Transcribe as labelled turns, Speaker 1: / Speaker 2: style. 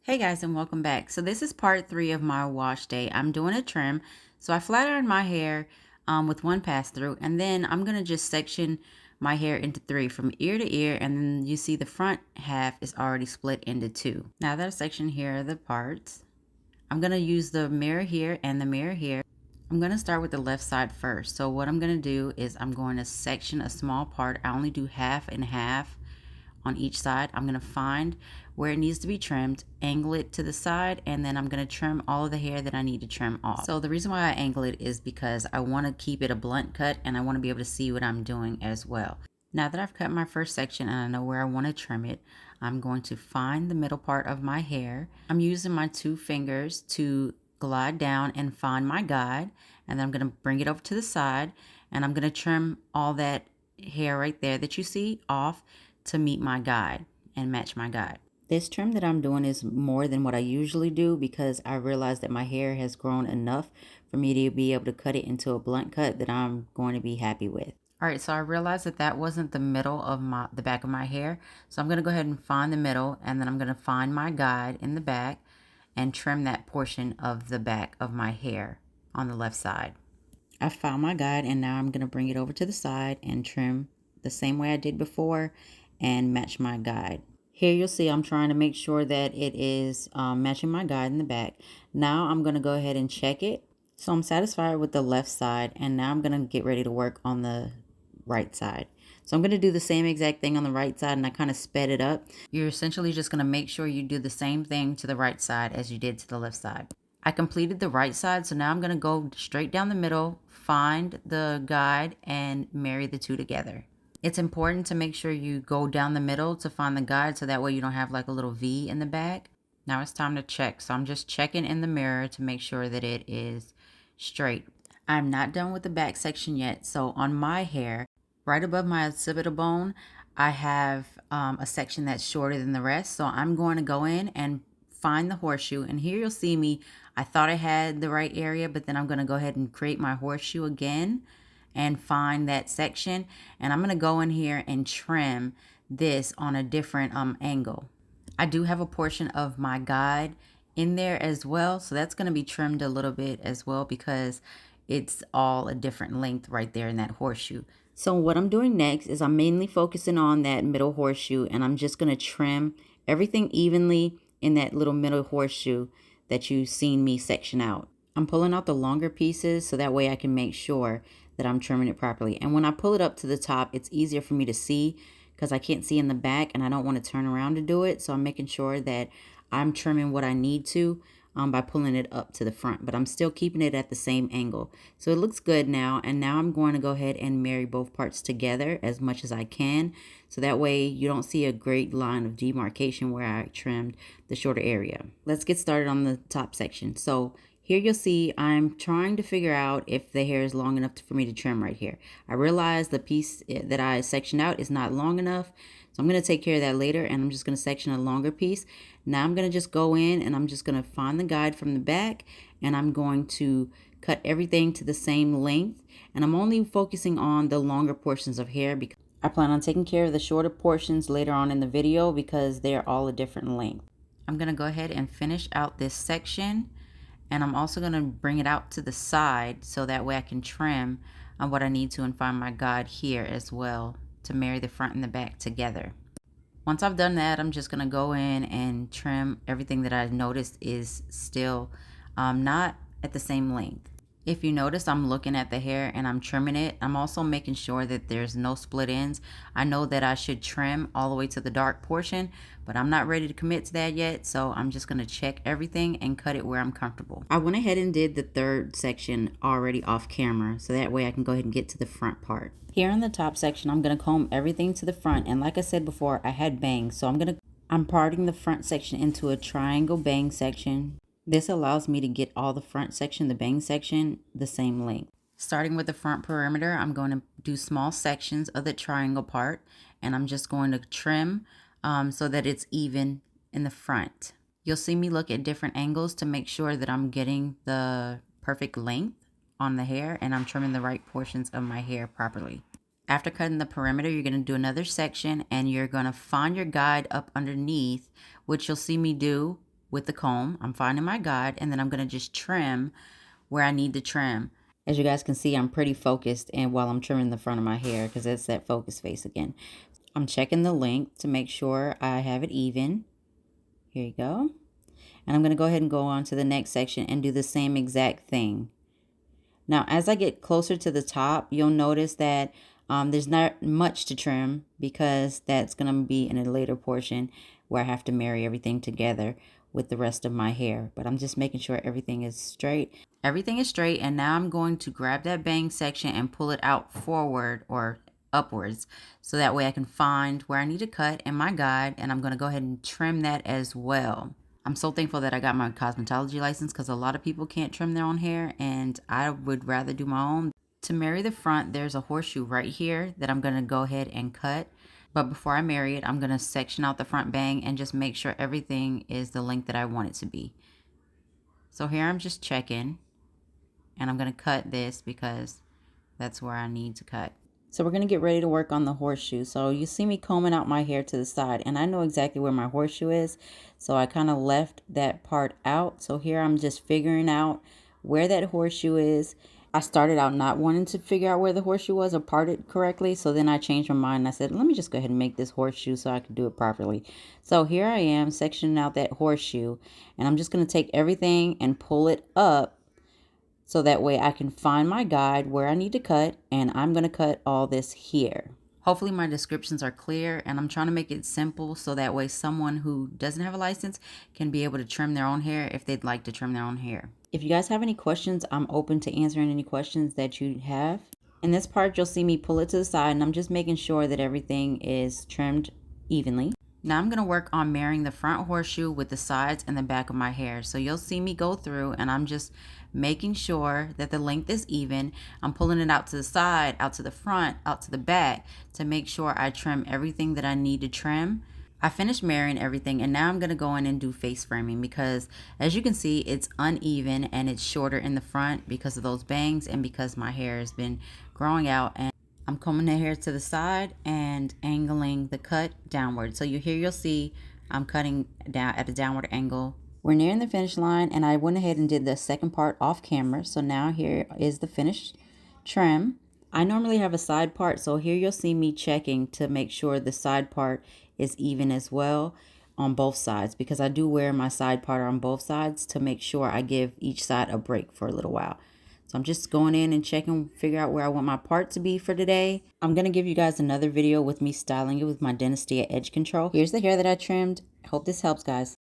Speaker 1: Hey guys, and welcome back. So this is part 3 of my wash day. I'm doing a trim. So I flat ironed my hair with one pass through, and then I'm going to just section my hair into 3 from ear to ear, and then you see the front half is already split into 2. Now that I section here are the parts. I'm going to use the mirror here and the mirror here. I'm going to start with the left side first. So what I'm going to do is I'm going to section a small part. I only do half and half on each side. I'm going to find where it needs to be trimmed, angle it to the side, and then I'm going to trim all of the hair that I need to trim off. So the reason why I angle it is because I want to keep it a blunt cut and I want to be able to see what I'm doing as well. Now that I've cut my first section and I know where I want to trim it, I'm going to find the middle part of my hair. I'm using my 2 fingers to glide down and find my guide, and then I'm going to bring it over to the side, and I'm going to trim all that hair right there that you see off to meet my guide and match my guide. This trim that I'm doing is more than what I usually do because I realized that my hair has grown enough for me to be able to cut it into a blunt cut that I'm going to be happy with. All right, so I realized that that wasn't the middle of the back of my hair. So I'm going to go ahead and find the middle, and then I'm going to find my guide in the back and trim that portion of the back of my hair on the left side. I found my guide, and now I'm going to bring it over to the side and trim the same way I did before and match my guide. Here you'll see I'm trying to make sure that it is matching my guide in the back. Now I'm going to go ahead and check it. So I'm satisfied with the left side, and now I'm going to get ready to work on the right side. So I'm going to do the same exact thing on the right side, and I kind of sped it up. You're essentially just going to make sure you do the same thing to the right side as you did to the left side. I completed the right side, so now I'm going to go straight down the middle, find the guide, and marry the two together. It's important to make sure you go down the middle to find the guide so that way you don't have like a little V in the back. Now it's time to check. So I'm just checking in the mirror to make sure that it is straight. I'm not done with the back section yet. So on my hair, right above my occipital bone, I have a section that's shorter than the rest. So I'm going to go in and find the horseshoe. And here you'll see me. I thought I had the right area, but then I'm going to go ahead and create my horseshoe again and find that section, and I'm going to go in here and trim this on a different angle. I do have a portion of my guide in there as well, so that's going to be trimmed a little bit as well because it's all a different length right there in that horseshoe. So what I'm doing next is I'm mainly focusing on that middle horseshoe, and I'm just going to trim everything evenly in that little middle horseshoe that you've seen me section out. I'm pulling out the longer pieces so that way I can make sure that I'm trimming it properly. And when I pull it up to the top, it's easier for me to see because I can't see in the back and I don't want to turn around to do it. So I'm making sure that I'm trimming what I need to by pulling it up to the front, but I'm still keeping it at the same angle. So it looks good now. And now I'm going to go ahead and marry both parts together as much as I can. So that way you don't see a great line of demarcation where I trimmed the shorter area. Let's get started on the top section. So here you'll see I'm trying to figure out if the hair is long enough for me to trim right here. I realize the piece that I sectioned out is not long enough, so I'm going to take care of that later, and I'm just going to section a longer piece. Now I'm going to just go in and I'm just going to find the guide from the back, and I'm going to cut everything to the same length, and I'm only focusing on the longer portions of hair because I plan on taking care of the shorter portions later on in the video because they're all a different length. I'm going to go ahead and finish out this section. And I'm also going to bring it out to the side so that way I can trim on what I need to and find my guide here as well to marry the front and the back together. Once I've done that, I'm just going to go in and trim everything that I noticed is still not at the same length. If you notice, I'm looking at the hair and I'm trimming it. I'm also making sure that there's no split ends. I know that I should trim all the way to the dark portion, but I'm not ready to commit to that yet. So I'm just going to check everything and cut it where I'm comfortable. I went ahead and did the third section already off camera, so that way I can go ahead and get to the front part. Here in the top section, I'm going to comb everything to the front. And like I said before, I had bangs. So I'm parting the front section into a triangle bang section. This allows me to get all the front section, the bang section, the same length. Starting with the front perimeter, I'm going to do small sections of the triangle part, and I'm just going to trim so that it's even in the front. You'll see me look at different angles to make sure that I'm getting the perfect length on the hair and I'm trimming the right portions of my hair properly. After cutting the perimeter, you're going to do another section and you're going to find your guide up underneath, which you'll see me do with the comb. I'm finding my guide, and then I'm going to just trim where I need to trim. As you guys can see, I'm pretty focused and while I'm trimming the front of my hair because it's that focus face again. I'm checking the length to make sure I have it even. Here you go. And I'm going to go ahead and go on to the next section and do the same exact thing. Now, as I get closer to the top, you'll notice that there's not much to trim because that's going to be in a later portion where I have to marry everything together with the rest of my hair. But I'm just making sure everything is straight. Everything is straight, and now I'm going to grab that bang section and pull it out forward or upwards so that way I can find where I need to cut in my guide, and I'm going to go ahead and trim that as well. I'm so thankful that I got my cosmetology license because a lot of people can't trim their own hair, and I would rather do my own. To marry the front, there's a horseshoe right here that I'm going to go ahead and cut. But before I marry it, I'm going to section out the front bang and just make sure everything is the length that I want it to be. So here I'm just checking, and I'm going to cut this because that's where I need to cut. So we're going to get ready to work on the horseshoe. So you see me combing out my hair to the side, and I know exactly where my horseshoe is. So I kind of left that part out. So here I'm just figuring out where that horseshoe is. I started out not wanting to figure out where the horseshoe was or part it correctly. So then I changed my mind and I said, let me just go ahead and make this horseshoe so I can do it properly. So here I am sectioning out that horseshoe, and I'm just going to take everything and pull it up so that way I can find my guide where I need to cut, and I'm going to cut all this here. Hopefully my descriptions are clear, and I'm trying to make it simple so that way someone who doesn't have a license can be able to trim their own hair if they'd like to trim their own hair. If you guys have any questions, I'm open to answering any questions that you have. In this part, you'll see me pull it to the side, and I'm just making sure that everything is trimmed evenly. Now I'm going to work on marrying the front horseshoe with the sides and the back of my hair. So you'll see me go through, and I'm just making sure that the length is even. I'm pulling it out to the side, out to the front, out to the back to make sure I trim everything that I need to trim. I finished marrying everything, and now I'm going to go in and do face framing because as you can see, it's uneven and it's shorter in the front because of those bangs and because my hair has been growing out, and I'm combing the hair to the side and angling the cut downward. So you'll see I'm cutting down at a downward angle. We're nearing the finish line, and I went ahead and did the second part off camera. So now here is the finished trim. I normally have a side part, so here you'll see me checking to make sure the side part is even as well on both sides, because I do wear my side part on both sides to make sure I give each side a break for a little while. So I'm just going in and checking, figure out where I want my part to be for today. I'm going to give you guys another video with me styling it with my Dinastía edge control. Here's the hair that I trimmed. I hope this helps, guys.